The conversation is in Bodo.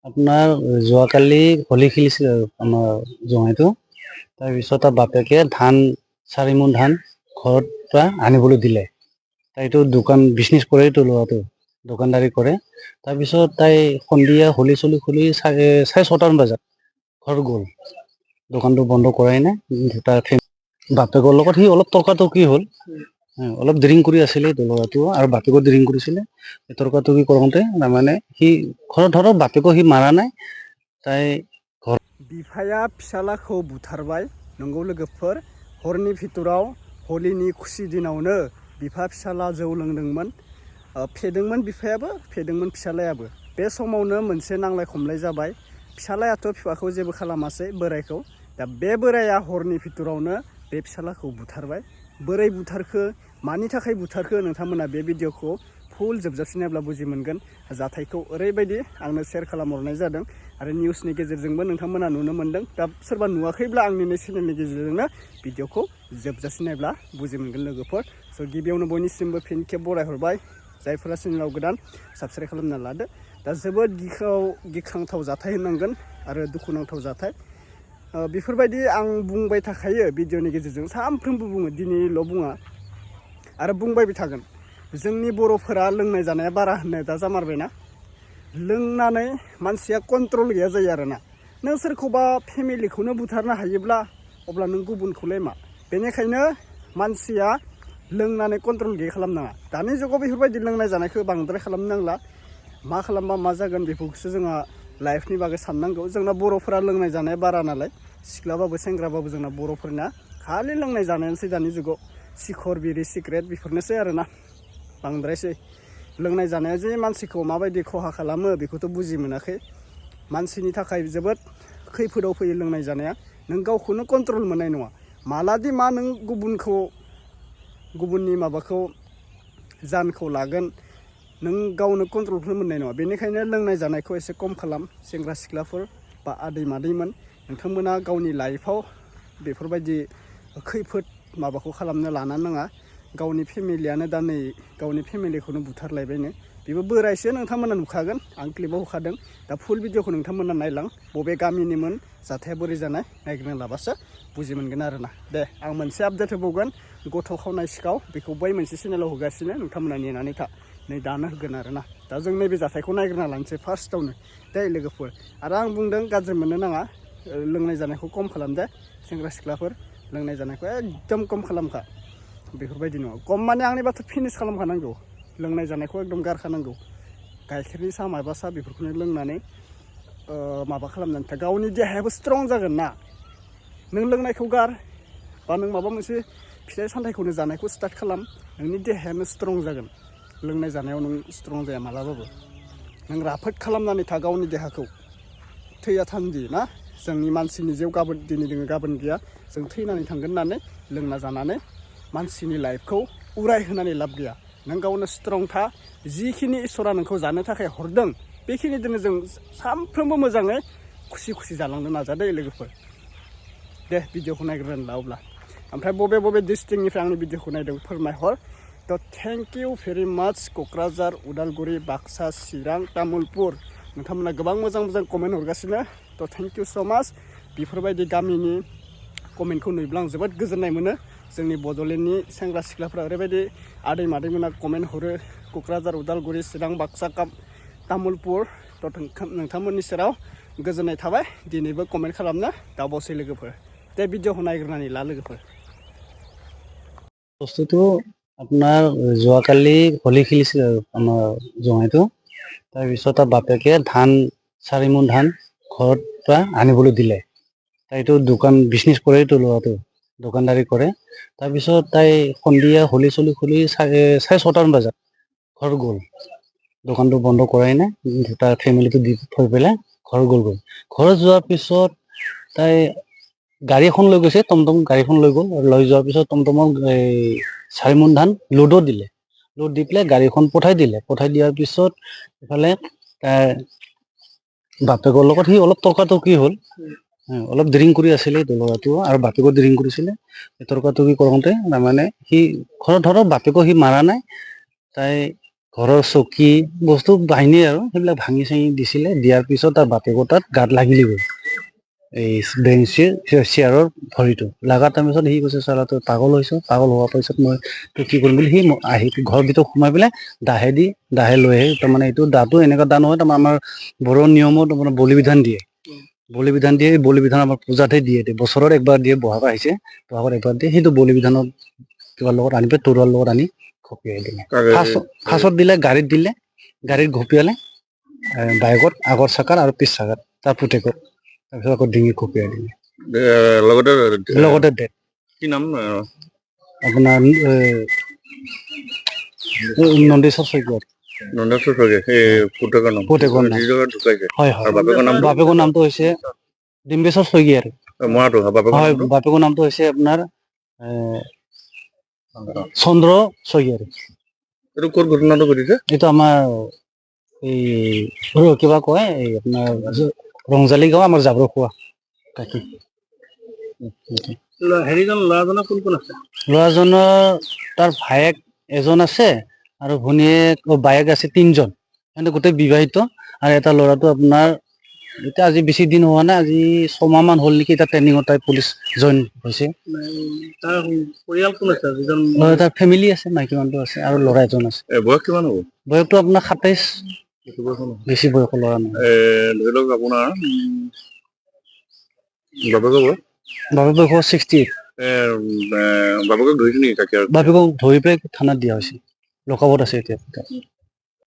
আপোনাৰ যোৱাকালি হোলী খেলিছিল আৰু আমাৰ জঙাইটো তাৰপিছত তাৰ বাপেকে ধান 4 মোন ধান ঘৰত পৰা আনিবলৈ দিলে। তাইতো দোকান বিজনেছ কৰে, তো ল'ৰাটো দোকানদাৰী কৰে। তাৰপিছত তাই সন্ধিয়া হোলী চলি খুলি চাৰে 6:30 বজাত ঘৰ গ'ল। দোকানটো বন্ধ কৰাই নাই। তাৰ বাপেকৰ লগত সি অলপ তৰ্কাতৰ্কি হ'ল। অলপ ড্ৰিংক কৰি আছিলে ল'ৰাটো, আৰু বাপেকো ড্ৰিংক কৰিছিলে। তৰ্কাতৰ্কি কৰোঁতে তাৰমানে সি ঘৰত ধৰক বাপেকো সি মাৰা নাই। তাই बिफाया फिसालाखौ बुथारबाय। नंगौ लोगोफोर, हरनि भितराव हलिनि खुसि दिनावनो बिफा फिसाला जौ लोंदोंमोन। फेदोंमोन बिफायाबो, फेदोंमोन फिसालायाबो। बे समावनो मोनसे नांलाय खमलाय जाबाय। फिसालायाथ' बिफाखौ जेबो खालामासै, बोरायखौ। दा बे बोराया हरनि भितरावनो बे फिसालाखौ बुथारबाय। बोरै बुथारखो, मानि थाखाय बुथारखो, नोंथांमोना बे भिडिअखौ फुल जोबजासिम नायब्ला बुजि मोनगोन। जाथायखौ ओरैबायदि आंनो शेयार खालामहरनाय जादों आरो निउसनि गेजेरजोंबो नोंथांमोना नुनो मोनदों। दा सोरबा नुवाखैब्ला आंनि चेनेलनि गेजेरजोंनो भिडिअखौ जोबजासिम नायब्ला बुजि मोनगोन लोगोफोर। स' गिबियावनो बयनिसिमबो फिन खेब बरायहरबाय। जायफोरा चेनेलाव गोदान साबस्क्राइब खालामना लादो। दा जोबोद गिखांथाव जाथाय होननांगोन आरो दुखुनांथाव जाथाय। बेफोरबायदि आं बुंबाय थाखायो भिडिअनि गेजेरजों, सानफ्रोमबो बुङो, दिनैल' बुङा आरो बुंबायबो थागोन। जोंनि बर'फोरा लोंनाय जानाया बारा होननाय दा जामारबायना। लोंनानै मानसिया कन्ट्रल गैया जायो आरोना। नों सोरखौबा फेमिलिखौनो बुथारनो हायोब्ला अब्ला नों गुबुनखौलाय मा? बेनिखायनो मानसिया लोंनानै कन्ट्रल गैया खालामनाङा। दानि जुगाव बेफोरबायदि लोंनाय जानायखौ बांद्राय खालामनांला। मा खालामबा मा जागोन बेफोरखौसो जोंहा लाइफनि बागै साननांगौ। जोंना बर'फोरा लोंनाय जानाया बारा नालाय, सिख्लाबाबो सेंग्राबाबो जोंना बर'फोरना खालि लोंनाय जानायानोसै दानि जुगाव। सिखर बिरि सिगारेट बेफोरनोसै आरोना, बांद्रायसै। लोंनाय जानाया जे मानसिखौ माबायदि खहा खालामो बेखौथ' बुजि मोनाखै। मानसिनि थाखाय जोबोद खैफोदाव फैयो लोंनाय जानाया। नों गावखौनो कन्ट्रल मोननाय नङा। मालादि मा नों गुबुननि माबाखौ जानखौ लागोन, नों गावनो कन्ट्रलखौनो मोननाय नङा। बेनिखायनो लोंनाय जानायखौ एसे खम खालाम। सेंग्रा सिख्लाफोर बा आदै मादैमोन, नोंथांमोना गावनि लाइफआव बेफोरबायदि खैफोद माबाखौ खालामनो लानो नाङा। गावनि फेमिलियानो दा नै गावनि फेमिलिखौनो बुथारलायबायनो। बेबो बोरायसो, नोंथांमोना नुखागोन, आं क्लिपाव होखादों। दा फुल भिडिअखौ नोंथांमोना नायलां, बबे गामिनिमोन, जाथाया बोरै जानाय, नायग्रोना लाबासो बुजि मोनगोन आरोना। दे, आं मोनसे आपडेट होबावगोन, गथ' खावनाय सिखाव, बेखौ बै मोनसे चेनेलाव होगासिनो, नोंथांमोना नेनानै था। नै दानो होगोन आरोना। दा जों नैबे जाथायखौ नायग्रोना लानोसै फार्स्टआवनो दे लोगोफोर। आरो आं बुंदों गाज्रि मोननो नाङा, लोंनाय जानायखौ खम खालाम दे सेंग्रा सिख्लाफोर। लोंनाय जानायखौ एकदम खम खालामखा। बेफोरबायदि नङा, खम माने आंनि बाथ्रा फिनिस खालामखानांगौ। लोंनाय जानायखौ एकदम गारखानांगौ। गाइखेरनि साहा माबा साहा बेफोरखौनो लोंनानै माबा खालामनानै था। गावनि देहायाबो स्ट्रं जागोन ना। नों लोंनायखौ गार, बा नों माबा मोनसे फिथाइ सामथाइखौनो जानायखौ स्टार्ट खालाम, नोंनि देहायानो स्ट्रं जागोन। लोंनाय जानायाव नों स्ट्रं जाया मालाबाबो। नों राफोद खालामनानै था गावनि देहाखौ। थैया थान्दि ना, जोंनि मानसिनि जिउ गाबोन दिनै दोङो गाबोन गैया, जों थैनानै थांगोन होननानै लोंना जानानै मानसिनि लाइफखौ उराय होनानै लाब गैया। नों गावनो स्ट्रं था। जिखिनि इसोरा नोंखौ जानो थाखाय हरदों, बेखिनिजोंनो जों सानफ्रोमबो मोजाङै खुसि खुसि जालांनो नाजादो लोगोफोर। दे, भिडिअखौ नायग्रोना ला अब्ला। ओमफ्राय बबे डिस्ट्रिक्टनिफ्राय आंनि भिडिअखौ नायदों फोरमायहर। थ' थेंक इउ भेरि माच। क'क्राझार, उदालगुरि, बाक्सा, चिरां, तामुलपुर, नोंथांमोना गोबां मोजां मोजां कमेन्ट हरगासिनो। थ' थेंक इउ स' माच। बेफोरबायदि गामिनि कमेन्टखौ नुयोब्ला आं जोबोद गोजोन्नाय मोनो। जोंनि बड'लेण्डनि सेंग्रा सिख्लाफ्रा ओरैबायदि आदै मादैमोना कमेन्ट हरो। क'क्राझार, उदालगुरि, चिरां, बाक्सा, तामुलपुर। थ' नोंथांमोननि सेराव गोजोननाय थाबाय। दिनैबो कमेन्ट खालामनो दावबावसै लोगोफोर। दे, भिडिअखौ नायग्रोनानै ला लोगोफोर। বস্তুটো আপোনাৰ যোৱাকালি হোলী খেলিছিল আৰু আমাৰ জঙাইটো তাৰপিছত তাৰ বাপেকে ধান 4 মোন ধান ঘৰত পৰা আনিবলৈ দিলে। তাইতো দোকান বিজনেছ কৰে, তো ল'ৰাটো দোকানদাৰী কৰে। তাৰপিছত তাই সন্ধিয়া হোলী চলি খুলি চাৰে 6:30 বজাত ঘৰ গ'ল। দোকানটো বন্ধ কৰাই নাই। তাৰ ফেমিলিটো দি থৈ পেলাই ঘৰ গ'লগৈ। ঘৰত যোৱাৰ পিছত তাই গাড়ী এখন লৈ গৈছে, টমটম গাড়ীখন লৈ গ'ল। আৰু লৈ যোৱাৰ পিছত টমটমক 4 মোন ধান লোডো দিলে। লোড দি পেলাই গাড়ীখন পঠাই দিলে। পঠাই দিয়াৰ পিছত ইফালে বাপেকৰ লগত সি অলপ তৰ্কাতৰ্কি হ'ল। অলপ ড্ৰিংক কৰি আছিলে ল'ৰাটো, আৰু বাপেকো ড্ৰিংক কৰিছিলে। তৰ্কাতৰ্কি কৰোঁতে তাৰমানে সি ঘৰত ধৰক বাপেকো সি মাৰা নাই। তাই ঘৰৰ চকী বস্তু বাহিনী আৰু সেইবিলাক ভাঙি চাঙি দিছিলে। দিয়াৰ পিছত তাৰ বাপেকৰ তাত গাত লাগিলি গ'ল এই বেঞ্চিৰ চেয়াৰৰ ভৰিটো লগাৰ তাৰপিছত সি কৈছে চালা তই পাগল হৈছ, পাগল হোৱাৰ পিছত মই তই কি কৰিম বুলি সি আহি ঘৰৰ ভিতৰত সোমাই পেলাই দাহে লৈ আহি তাৰমানে এইটো দাটো এনেকুৱা দা নহয়, তাৰমানে আমাৰ বড়ো নিয়মত তাৰমানে বলি বিধান দিয়ে। বলি বিধান আমাৰ পূজাতহে দিয়ে, বছৰত একবাৰ দিয়ে, বহাগ আহিছে বহাগত একবাৰ দিয়ে, সেইটো বলি বিধানত কিবা লগত আনি পেলাই তৰুৱাৰ লগত আনি ঘপিয়াই দিলে। ফাৰ্ষ্টত দিলে গাড়ীত ঘপিয়ালে বাইকত আগৰ চাকাৰ আৰু পিছ চাকাৰ তাৰ পুতেকত, তাৰপিছত আকৌ ডিঙি ঘপিয়াই দিলে লগতে ডেথ। কি নাম আপোনাৰ নন্দেশ্বৰ শইকীয়া। নন্দেশ্বৰ শইকীয়া সেই পুতেকৰ নাম ঢুকাইছে হয় হয়। বাপেকৰ নামটো হৈছে ডিম্বেশ্বৰ শইকীয়া। মৰাটো হয়, বাপেকৰ নামটো হৈছে আপোনাৰ চন্দ্ৰ শইকীয়া। এইটো ক'ত ঘটনাটো ঘটিছে? এইটো আমাৰ এই কিবা কয় এই আপোনাৰ ৰংজালি গাঁও, আমাৰ জাবৰ খোৱা কাকি। ল'ৰাজনৰ কোন কোন আছে? ল'ৰাজনৰ তাৰ ভায়েক এজন আছে আৰু ভনীয়েক বায়েক আছে 3জন। সিহঁতে গোটেই বিবাহিত। আৰু এটা ল'ৰাটো আপোনাৰ এতিয়া আজি বেছি দিন হোৱা নাই, আজি 6 মাহ মান হ'ল নেকি, এতিয়া ট্ৰেইনিঙত তাই পুলিচ জইন হৈছে। তাৰ পৰিয়াল কোন আছে? তাৰ ফেমিলি আছে, মাইকী মানুহ আছে আৰু ল'ৰা এজন আছে। বয়স কিমান হ'ব? বয়সটো আপোনাৰ 27, বেছি বয়সৰ ল'ৰা নহয়। ধৰি লওক আপোনাৰ বাপেকৰ বয়স? বাপেকৰ বয়স 68। বাপেকক ধৰিছে নেকি কাকি? বাপেকক ধৰি পেলাই থানাত দিয়া হৈছে, লকআপত আছে এতিয়া।